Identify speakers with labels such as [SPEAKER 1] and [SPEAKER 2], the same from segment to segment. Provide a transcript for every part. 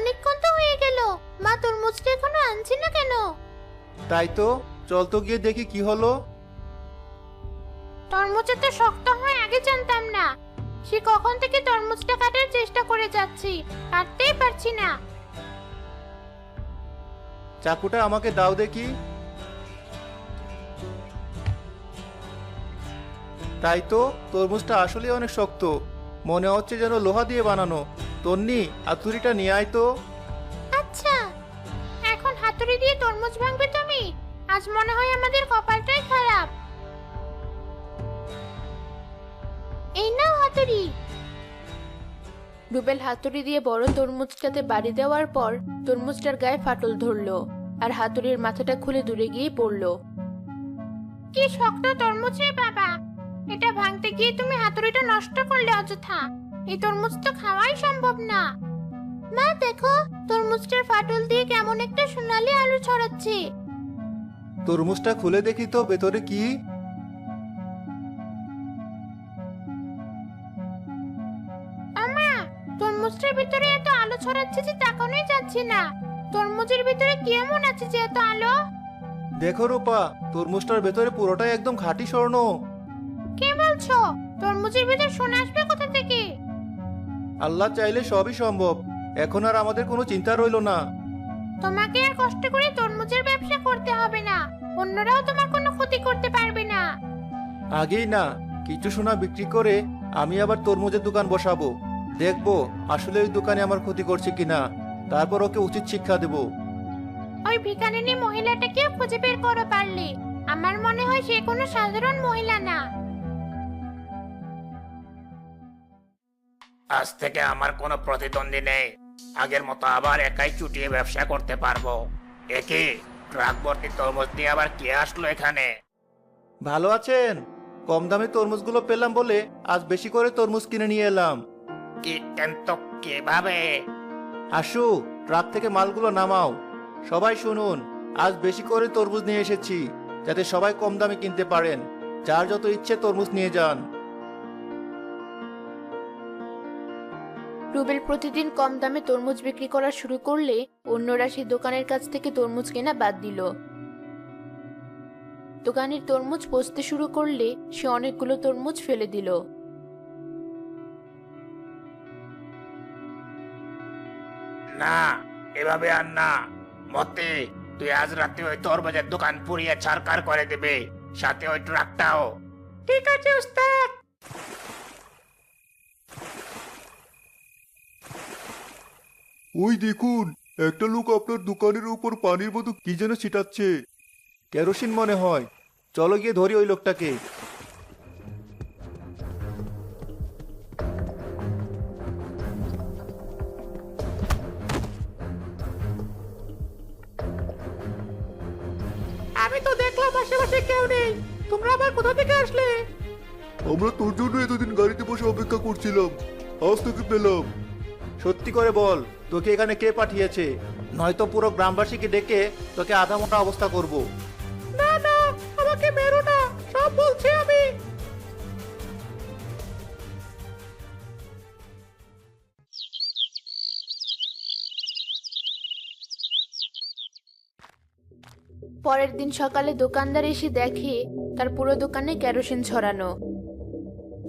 [SPEAKER 1] অনেকক্ষণ তো হয়ে গেল, মা তরমুজটা এখনো আনছি না কেন?
[SPEAKER 2] তাই তো, চল তো গিয়ে দেখি কি হলো।
[SPEAKER 1] তরমুজটা তো শক্ত হয় আগে জানতাম না। সে কখন থেকে তরমুজটা কাটার চেষ্টা করে যাচ্ছি, কাটতেই পারছি না।
[SPEAKER 2] চাকুটা আমাকে দাও দেখি। তাই তো, তরমুজটা আসলে অনেক শক্ত, মনে হচ্ছে যেন লোহা দিয়ে বানানো। তন্নি, হাতুড়িটা নিয়ে আয় তো।
[SPEAKER 1] আচ্ছা, এখন হাতুড়ি দিয়ে তরমুজ ভাঙবে তুমি? আজ মনে হয় আমাদের কপালটাই খারাপ। এই নাও হাতুড়ি। রুবেল হাতুড়ি দিয়ে বড় তরমুজটাতে বাড়ি দেওয়ার পর তরমুজটার গায়ে ফাটল ধরলো, আর হাতুড়ির মাথাটা খুলে দূরে গিয়ে পড়লো। কি শক্ত তরমুজ রে বাবা! এটা ভাঙতে গিয়ে তুমি হাতুড়িটা নষ্ট করলে অযথা। এই তরমুজ তো খাওয়াই সম্ভব না। মা দেখো, তরমুজটার ফাটল দিয়ে কেমন একটা সোনালী আলো ছড়াচ্ছে।
[SPEAKER 2] তরমুজটা খুলে দেখি তো ভেতরে কি।
[SPEAKER 1] আমা, তরমুজটার ভিতরে এত আলো ছড়াচ্ছে যে তাকানোই যাচ্ছে না। তরমুজের ভিতরে কি এমন আছে যে এত আলো?
[SPEAKER 2] দেখো রূপা, তরমুজটার ভেতরে পুরোটাই একদম খাঁটি স্বর্ণ।
[SPEAKER 1] কে বলছো? তরমুজের ভিতর সোনা আসবে কোথা থেকে?
[SPEAKER 2] আল্লাহ চাইলে সবই সম্ভব। এখন আর আমাদের কোনো চিন্তা রইলো না।
[SPEAKER 1] তোমাকে আর কষ্ট করে তরমুজের ব্যবসা করতে হবে না। অন্যরাও তোমার কোনো ক্ষতি করতে পারবে না।
[SPEAKER 2] আগেই না, কিছু সোনা বিক্রি করে আমি আবার তরমুজের দোকান বসাবো। দেখবো আসলে ওই দোকানে আমার ক্ষতি করছে কিনা, তারপর ওকে উচিত শিক্ষা দেবো।
[SPEAKER 1] ওই ভিখারিনী মহিলাটাকেও খুঁজে বের করো পারলে। আমার মনে হয় সে কোনো সাধারণ মহিলা না।
[SPEAKER 3] আজ থেকে আমার কোনো প্রতিদ্বন্দ্বী নেই। আগের মতো আবার একাই চুটিয়ে ব্যবসা করতে পারবো। একে ট্রাক ভর্তি তরমুজ নিয়ে আবার কে আসলো এখানে?
[SPEAKER 2] ভালো আছেন? কম দামে তরমুজগুলো পেলাম বলে আজ বেশি করে তরমুজ কিনে নিয়ে এলাম।
[SPEAKER 3] কি কিন্তু কিভাবে?
[SPEAKER 2] আসু, ট্রাক থেকে মালগুলো নামাও। সবাই শুনুন, আজ বেশি করে তরমুজ নিয়ে এসেছি, যাতে সবাই কম দামে কিনতে পারেন। যার যত ইচ্ছে তরমুজ নিয়ে যান।
[SPEAKER 1] রুবেল প্রতিদিন কম দামে তরমুজ বিক্রি করা শুরু করলে অন্যরা সেই দোকানের কাছ থেকে তরমুজ কেনা বাদ দিল। দোকানের তরমুজ পচতে শুরু করলে সে অনেকগুলো তরমুজ ফেলে দিল।
[SPEAKER 3] না, এভাবে আর না। মতে, তুই আজ রাতে ওই তরমুজের দোকান পুড়িয়ে ছারকার করে দেবে, সাথে ওই ট্রাকটাও। ঠিক আছে উস্তাদ।
[SPEAKER 2] ওই দেখুন, একটা লোক আপনার দোকানের উপর পানির মতো কি যেন ছিটাচ্ছে। কেরোসিন মনে হয়। চলো গিয়ে ধরি ওই লোকটাকে।
[SPEAKER 3] আমি তো দেখলাম আশেপাশে কেউ নেই। তোমরা আবার কোথা থেকে আসলে?
[SPEAKER 2] আমরা তোর জন্য এতদিন গাড়িতে বসে অপেক্ষা করছিলাম, আজ তোকে পেলাম। সত্যি করে বল, তোকে এখানে কে পাঠিয়েছে? নয়তো পুরো গ্রামবাসীকে ডেকে তোকে আধা মোটা অবস্থা করব।
[SPEAKER 3] না না, আমাকে মেরো না, সব বলছি আমি।
[SPEAKER 1] পরের দিন সকালে দোকানদার এসে দেখে তার পুরো দোকানে কেরোসিন ছড়ানো,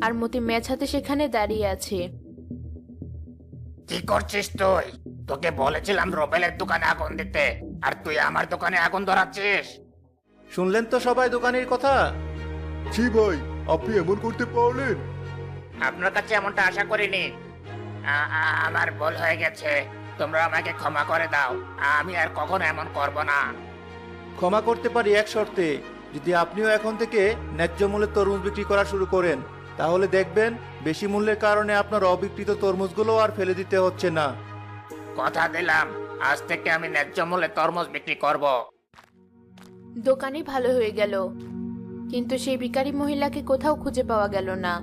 [SPEAKER 1] আর মতি মেছ হাতে সেখানে দাঁড়িয়ে আছে।
[SPEAKER 3] কি করছিস তুই? তোকে বলেছিলাম রুবেলের দোকানে আগুন দিতে, আর তুই আমার দোকানে আগুন ধরাচ্ছিস।
[SPEAKER 2] শুনলেন তো সবাই দোকানের কথা। জি ভাই, আপনি এমন করতে পারলেন?
[SPEAKER 3] আপনার কাছে এমনটা আশা করিনি। আমার ভুল হয়ে গেছে, তোমরা আমাকে ক্ষমা করে দাও। আমি আর কখনো এমন করব না।
[SPEAKER 2] ক্ষমা করতে পারি এক শর্তে, যদি আপনিও এখন থেকে ন্যায্য মূল্যে তরমুজ বিক্রি করা শুরু করেন, তাহলে দেখবেন বেশি মূল্যের কারণে আপনার অবিকৃত তরমুজগুলো আর ফেলে দিতে হচ্ছে না।
[SPEAKER 3] কথা দিলাম, আজ থেকে আমি ন্যায্য মূল্যে তরমুজ বিক্রি করব।
[SPEAKER 1] দোকানই ভালো হয়ে গেল, কিন্তু সেই ভিখারি মহিলাকে কোথাও খুঁজে পাওয়া গেল না।